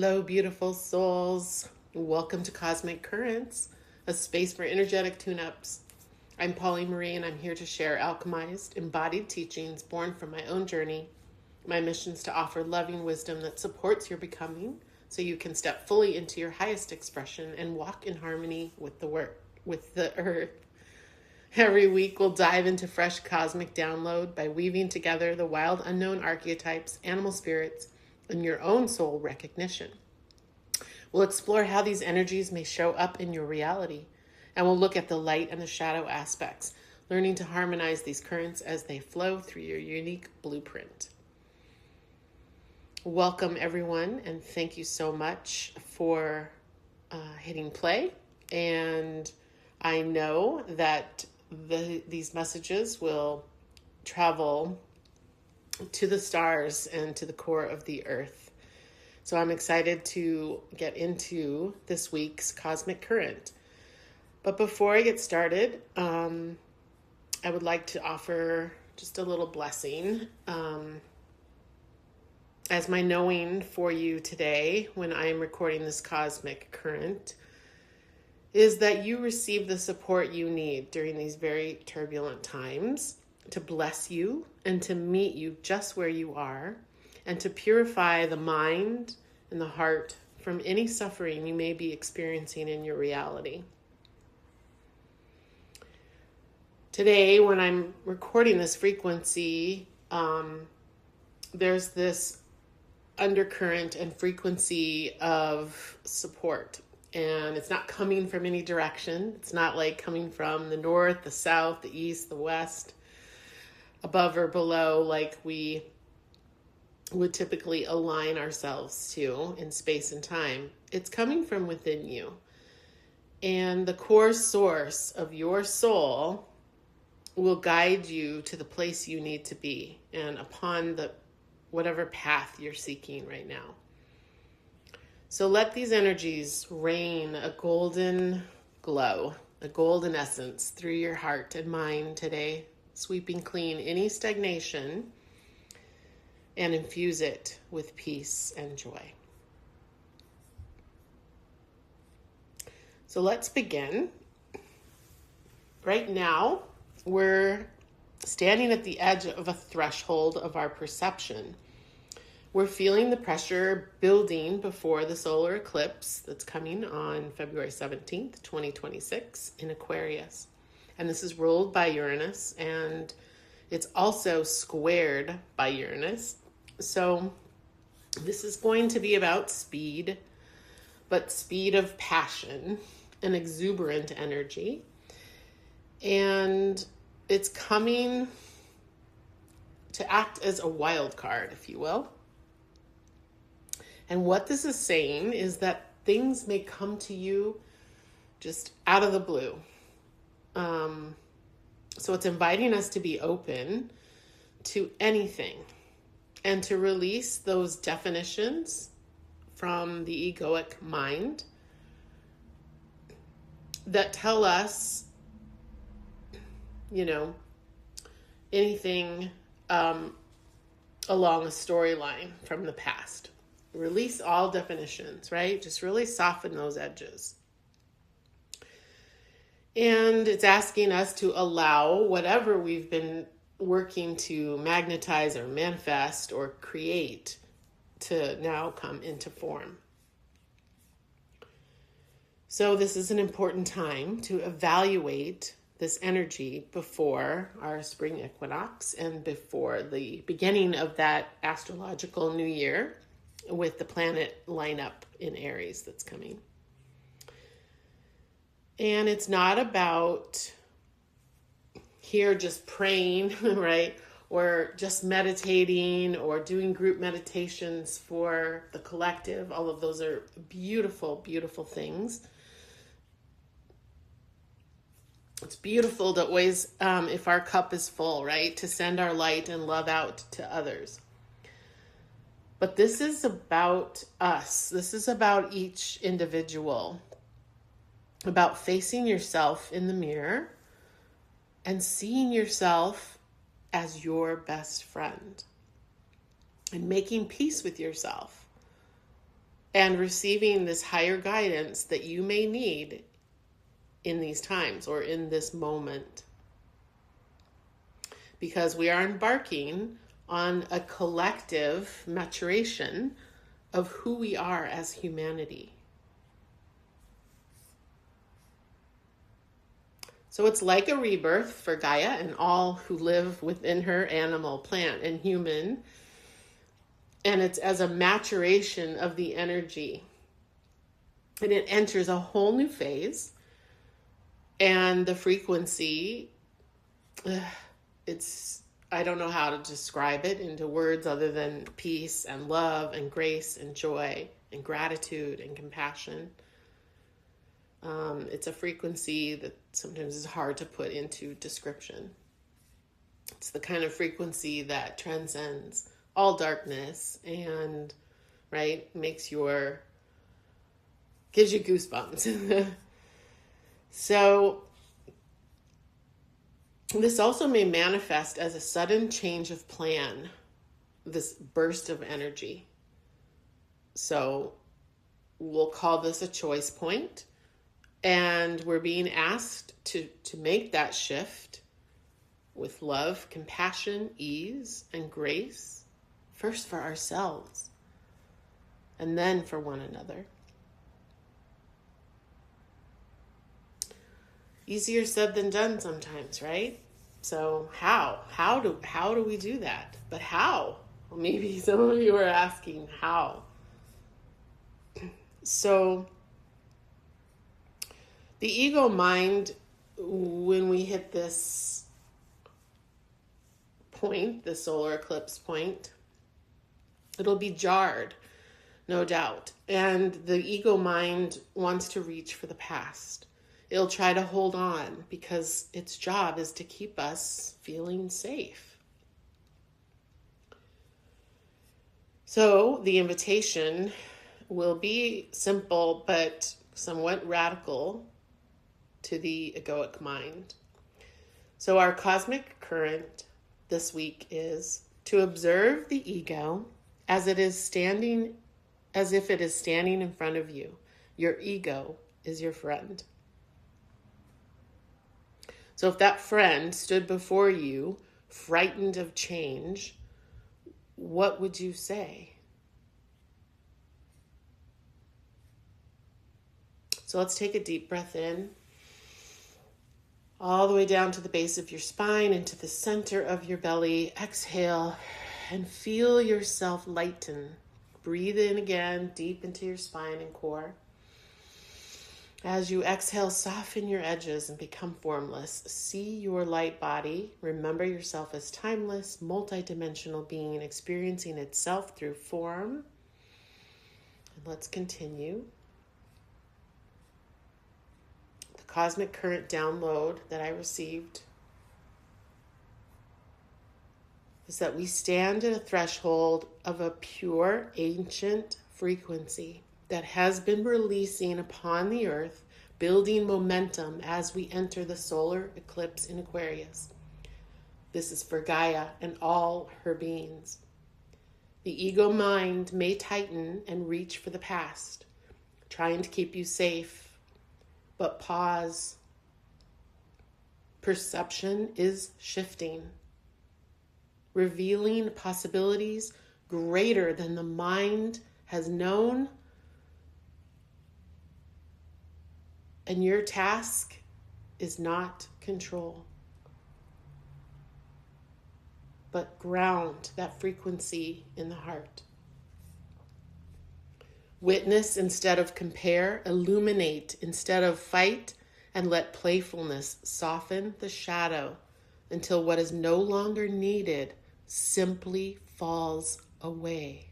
Hello, beautiful souls. Welcome to Cosmic Currents, a space for energetic tune-ups. I'm Polly Marie, and I'm here to share alchemized, embodied teachings born from my own journey. My mission is to offer loving wisdom that supports your becoming so you can step fully into your highest expression and walk in harmony with the earth. Every week, we'll dive into fresh cosmic download by weaving together the wild unknown archetypes, animal spirits, and your own soul recognition. We'll explore how these energies may show up in your reality, and we'll look at the light and the shadow aspects, learning to harmonize these currents as they flow through your unique blueprint. Welcome, everyone, and thank you so much for hitting play. And I know that these messages will travel to the stars and to the core of the earth. So I'm excited to get into this week's cosmic current. But before I get started, I would like to offer just a little blessing as my knowing for you today when I am recording this cosmic current is that you receive the support you need during these very turbulent times to bless you and to meet you just where you are and to purify the mind and the heart from any suffering you may be experiencing in your reality. Today, when I'm recording this frequency, there's this undercurrent and frequency of support. And it's not coming from any direction. It's not like coming from the north, the south, the east, the west, above or below, like we would typically align ourselves to in space and time. It's coming from within you. And the core source of your soul will guide you to the place you need to be and upon the whatever path you're seeking right now. So let these energies rain a golden glow, a golden essence through your heart and mind today, sweeping clean any stagnation and infuse it with peace and joy. So let's begin. Right now, we're standing at the edge of a threshold of our perception. We're feeling the pressure building before the solar eclipse that's coming on February 17th, 2026 in Aquarius. And this is ruled by Uranus, and it's also squared by Uranus. So this is going to be about speed, but speed of passion and exuberant energy. And it's coming to act as a wild card, if you will. And what this is saying is that things may come to you just out of the blue. So it's inviting us to be open to anything and to release those definitions from the egoic mind that tell us, anything along a storyline from the past. Release all definitions, right? Just really soften those edges. And it's asking us to allow whatever we've been working to magnetize or manifest or create to now come into form. So this is an important time to evaluate this energy before our spring equinox and before the beginning of that astrological new year with the planet lineup in Aries that's coming. And it's not about here just praying, right? Or just meditating or doing group meditations for the collective. All of those are beautiful, beautiful things. It's beautiful to always, if our cup is full, right? To send our light and love out to others. But this is about us. This is about each individual. About facing yourself in the mirror and seeing yourself as your best friend. And making peace with yourself. and receiving this higher guidance that you may need in these times or in this moment. Because we are embarking on a collective maturation of who we are as humanity. So it's like a rebirth for Gaia and all who live within her, animal, plant, and human. And it's as a maturation of the energy. And it enters a whole new phase. And the frequency, I don't know how to describe it into words other than peace and love and grace and joy and gratitude and compassion. It's a frequency that sometimes is hard to put into description. It's the kind of frequency that transcends all darkness and, right, gives you goosebumps. So this also may manifest as a sudden change of plan, this burst of energy. So we'll call this a choice point. And we're being asked to make that shift with love, compassion, ease, and grace, first for ourselves, and then for one another. Easier said than done sometimes, right? So how do we do that? But how? Well, maybe some of you are asking how. So the ego mind, when we hit this point, the solar eclipse point, it'll be jarred, no doubt. And the ego mind wants to reach for the past. It'll try to hold on because its job is to keep us feeling safe. So the invitation will be simple but somewhat radical to the egoic mind. So our cosmic current this week is to observe the ego as if it is standing in front of you. Your ego is your friend. So if that friend stood before you, frightened of change, what would you say? So let's take a deep breath in, all the way down to the base of your spine, into the center of your belly. Exhale and feel yourself lighten. Breathe in again, deep into your spine and core. As you exhale, soften your edges and become formless. See your light body. Remember yourself as timeless, multidimensional being experiencing itself through form. And let's continue. The cosmic current download that I received is that we stand at a threshold of a pure, ancient frequency that has been releasing upon the earth, building momentum as we enter the solar eclipse in Aquarius. This is for Gaia and all her beings. The ego mind may tighten and reach for the past, trying to keep you safe, but pause. Perception is shifting, revealing possibilities greater than the mind has known. And your task is not control, but ground that frequency in the heart. Witness instead of compare, illuminate instead of fight, and let playfulness soften the shadow until what is no longer needed simply falls away.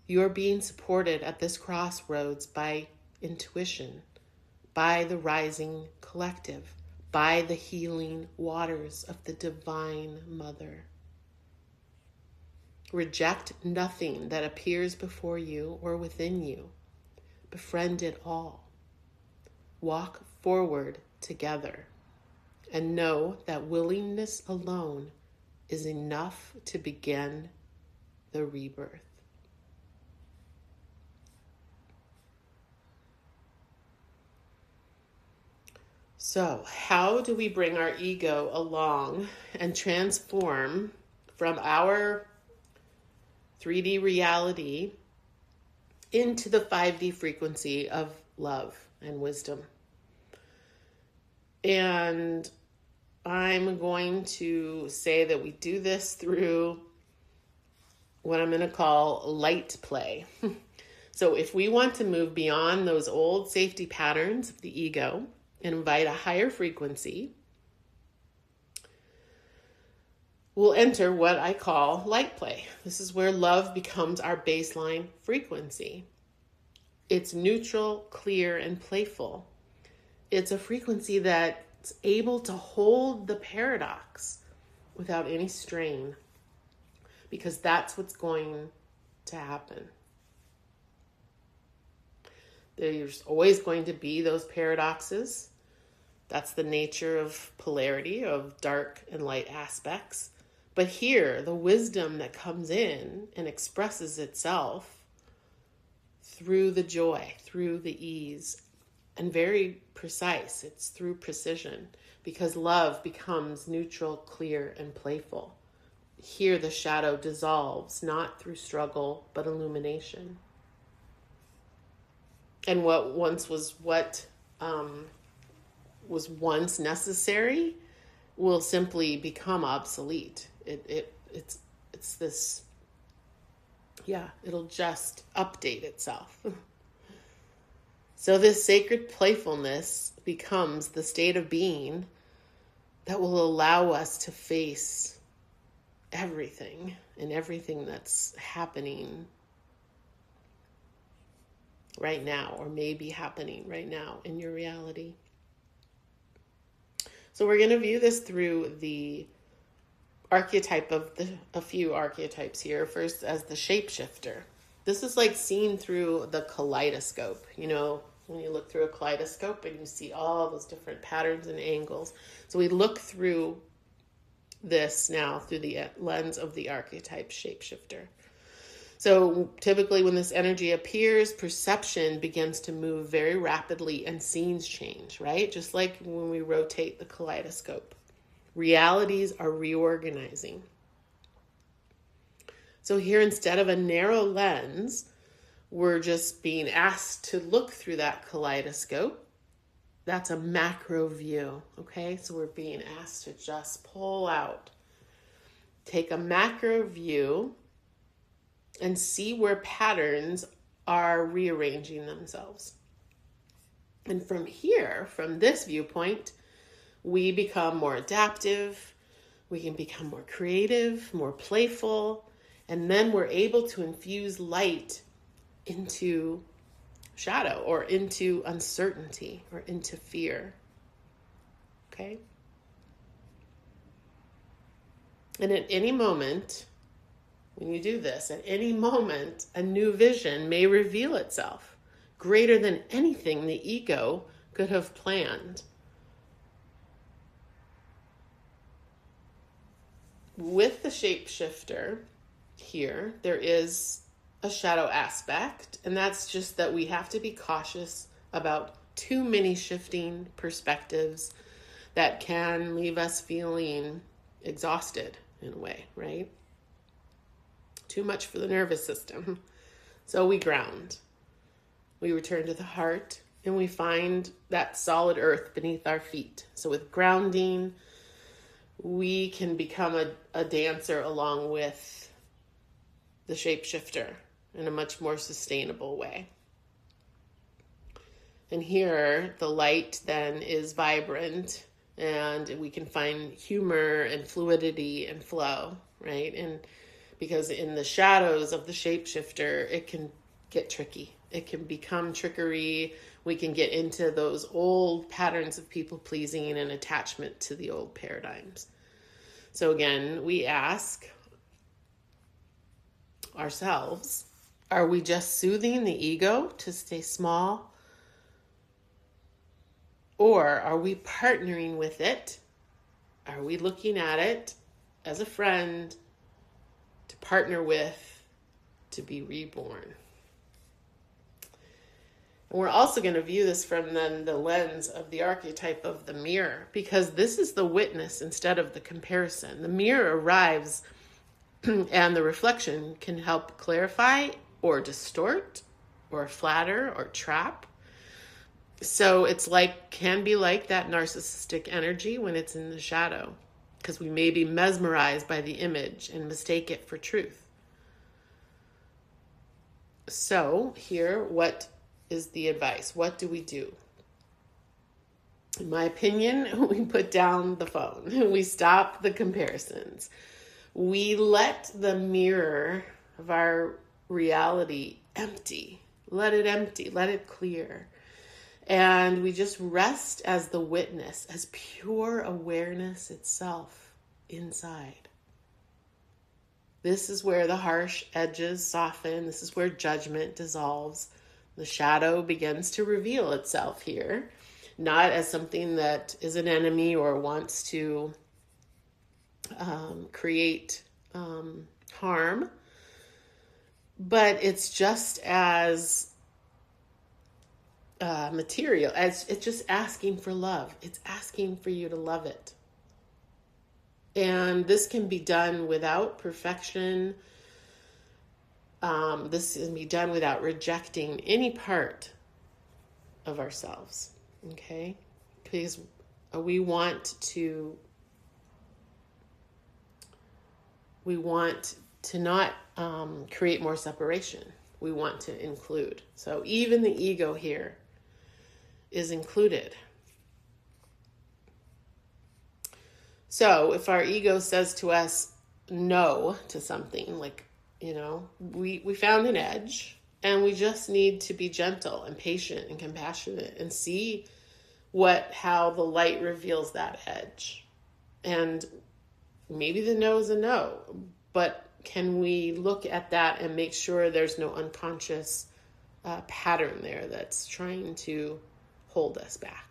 You're being supported at this crossroads by intuition, by the rising collective, by the healing waters of the Divine Mother. Reject nothing that appears before you or within you. Befriend it all. Walk forward together and know that willingness alone is enough to begin the rebirth. So, how do we bring our ego along and transform from our 3D reality into the 5D frequency of love and wisdom? And I'm going to say that we do this through what I'm going to call light play. So if we want to move beyond those old safety patterns of the ego and invite a higher frequency, we'll enter what I call light play. This is where love becomes our baseline frequency. It's neutral, clear, and playful. It's a frequency that's able to hold the paradox without any strain, because that's what's going to happen. There's always going to be those paradoxes. That's the nature of polarity, of dark and light aspects. But here, the wisdom that comes in and expresses itself through the joy, through the ease, and very precise. It's through precision, because love becomes neutral, clear, and playful. Here, the shadow dissolves, not through struggle, but illumination. And what was once necessary will simply become obsolete. It's this, it'll just update itself. So this sacred playfulness becomes the state of being that will allow us to face everything and everything that's happening right now, or maybe happening right now in your reality. So we're going to view this through the archetype of a few archetypes here. First, as the shapeshifter. This is like seen through the kaleidoscope. You know, when you look through a kaleidoscope and you see all those different patterns and angles. So we look through this now through the lens of the archetype shapeshifter. So typically when this energy appears, perception begins to move very rapidly and scenes change, right? Just like when we rotate the kaleidoscope. Realities are reorganizing. So here, instead of a narrow lens, we're just being asked to look through that kaleidoscope. That's a macro view, okay? So we're being asked to just pull out, take a macro view, and see where patterns are rearranging themselves. And from here, from this viewpoint, we become more adaptive, we can become more creative, more playful, and then we're able to infuse light into shadow, or into uncertainty, or into fear. Okay? And at any moment, when you do this, at any moment, a new vision may reveal itself, greater than anything the ego could have planned. With the shapeshifter here, there is a shadow aspect, and that's just that we have to be cautious about too many shifting perspectives that can leave us feeling exhausted in a way, right? Too much for the nervous system. So we ground. We return to the heart, and we find that solid earth beneath our feet. So with grounding, we can become a dancer along with the shapeshifter in a much more sustainable way. And here, the light then is vibrant, and we can find humor and fluidity and flow, right? And because in the shadows of the shapeshifter, it can get tricky. It can become trickery. We can get into those old patterns of people pleasing and attachment to the old paradigms. So again, we ask ourselves, are we just soothing the ego to stay small? Or are we partnering with it? Are we looking at it as a friend to partner with, to be reborn? We're also going to view this from then the lens of the archetype of the mirror, because this is the witness instead of the comparison. The mirror arrives and the reflection can help clarify or distort or flatter or trap. So it's like, can be like that narcissistic energy when it's in the shadow, because we may be mesmerized by the image and mistake it for truth. So here, what is the advice? What do we do? In my opinion, we put down the phone. We stop the comparisons. We let the mirror of our reality empty. Let it empty. Let it clear. And we just rest as the witness, as pure awareness itself inside. This is where the harsh edges soften. This is where judgment dissolves. The shadow begins to reveal itself here, not as something that is an enemy or wants to create harm, but it's just as material, as it's just asking for love. It's asking for you to love it. And this can be done without perfection. This can be done without rejecting any part of ourselves, okay? Because we want to not create more separation. We want to include. So even the ego here is included. So if our ego says to us no to something, like, we found an edge, and we just need to be gentle and patient and compassionate and see how the light reveals that edge. And maybe the no is a no, but can we look at that and make sure there's no unconscious pattern there that's trying to hold us back?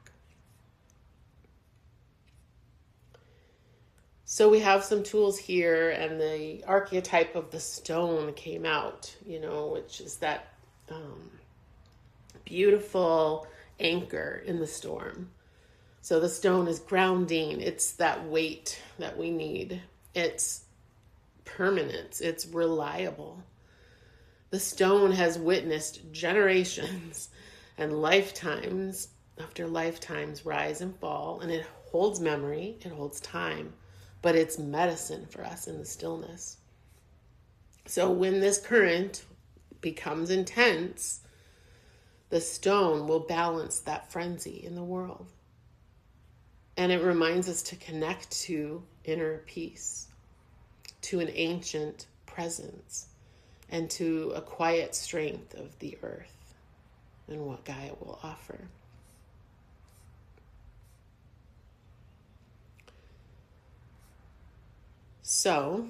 So we have some tools here, and the archetype of the stone came out, which is that beautiful anchor in the storm. So the stone is grounding. It's that weight that we need. It's permanence. It's reliable. The stone has witnessed generations and lifetimes after lifetimes rise and fall, and it holds memory, it holds time, but it's medicine for us in the stillness. So when this current becomes intense, the stone will balance that frenzy in the world. And it reminds us to connect to inner peace, to an ancient presence, and to a quiet strength of the earth and what Gaia will offer. So,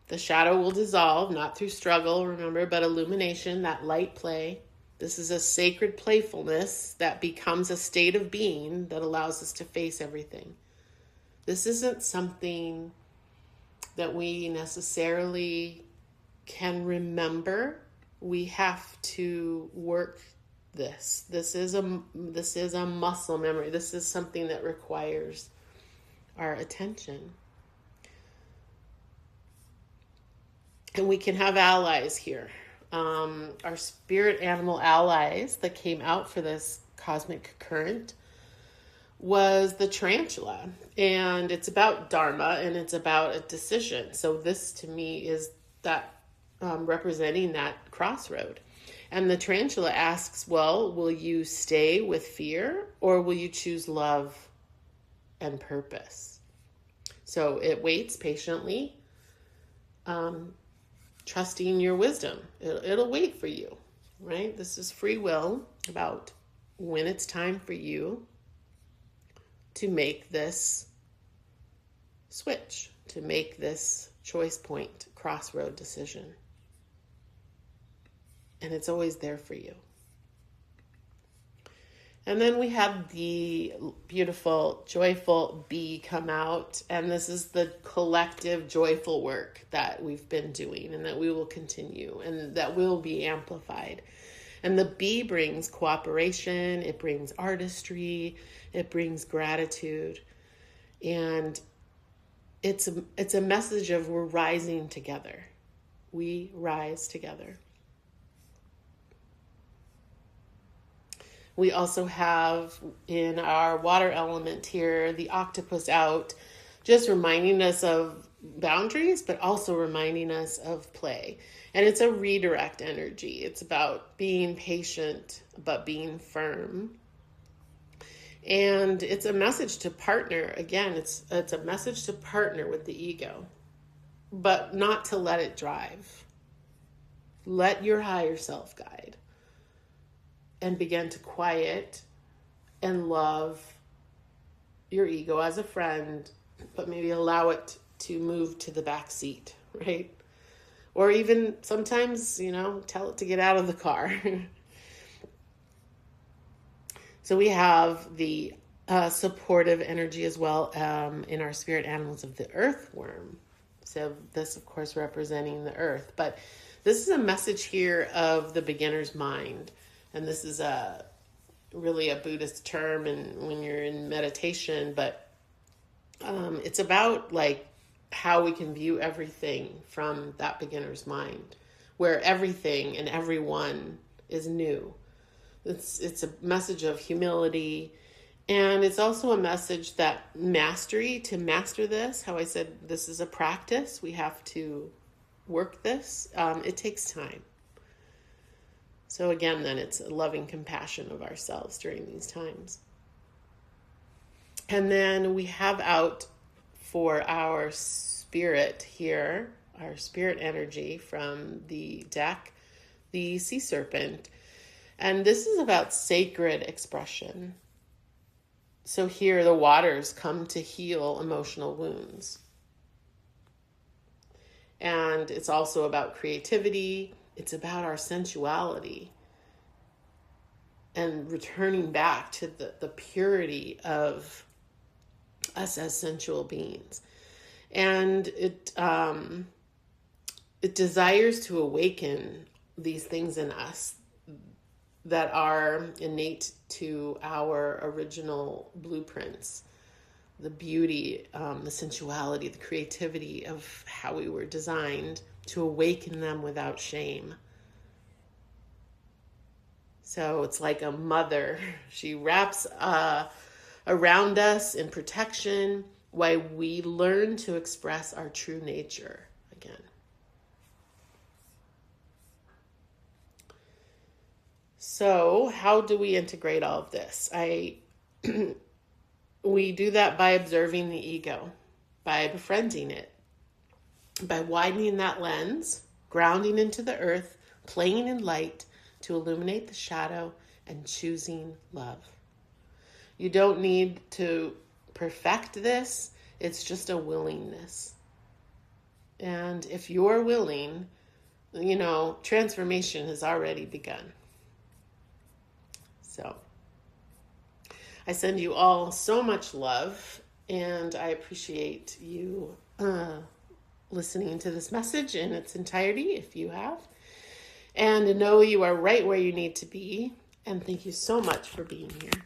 the shadow will dissolve, not through struggle, remember, but illumination, that light play. This is a sacred playfulness that becomes a state of being that allows us to face everything. This isn't something that we necessarily can remember. We have to work this. This is a muscle memory. This is something that requires our attention. And we can have allies here. Our spirit animal allies that came out for this cosmic current was the tarantula. And it's about dharma, and it's about a decision. So this to me is that representing that crossroad. And the tarantula asks, well, will you stay with fear, or will you choose love and purpose? So it waits patiently, trusting your wisdom. It'll wait for you, right? This is free will, about when it's time for you to make this switch, to make this choice point, crossroad decision. And it's always there for you. And then we have the beautiful, joyful bee come out. And this is the collective joyful work that we've been doing and that we will continue and that will be amplified. And the B brings cooperation, it brings artistry, it brings gratitude. And it's a message of we're rising together. We rise together. We also have in our water element here the octopus out, just reminding us of boundaries, but also reminding us of play. And it's a redirect energy. It's about being patient, but being firm. And it's a message to partner. Again, it's a message to partner with the ego, but not to let it drive. Let your higher self guide and begin to quiet and love your ego as a friend, but maybe allow it to move to the back seat, right? Or even sometimes, tell it to get out of the car. So we have the supportive energy as well in our spirit animals of the earthworm. So this, of course, representing the earth. But this is a message here of the beginner's mind. And this is really a Buddhist term and when you're in meditation, but it's about like how we can view everything from that beginner's mind, where everything and everyone is new. It's a message of humility, and it's also a message that mastery, to master this, how I said this is a practice, we have to work this, it takes time. So again, then it's a loving compassion of ourselves during these times. And then we have out for our spirit here, our spirit energy from the deck, the sea serpent. And this is about sacred expression. So here the waters come to heal emotional wounds. And it's also about creativity. It's about our sensuality and returning back to the purity of us as sensual beings. And it desires to awaken these things in us that are innate to our original blueprints. The beauty, the sensuality, the creativity of how we were designed, to awaken them without shame. So it's like a mother. She wraps around us in protection while we learn to express our true nature again. So how do we integrate all of this? We do that by observing the ego, by befriending it, by widening that lens, grounding into the earth, playing in light to illuminate the shadow, and choosing love. You don't need to perfect this. It's just a willingness. And if you're willing, transformation has already begun. So I send you all so much love, and I appreciate you listening to this message in its entirety, if you have. And know you are right where you need to be. And thank you so much for being here.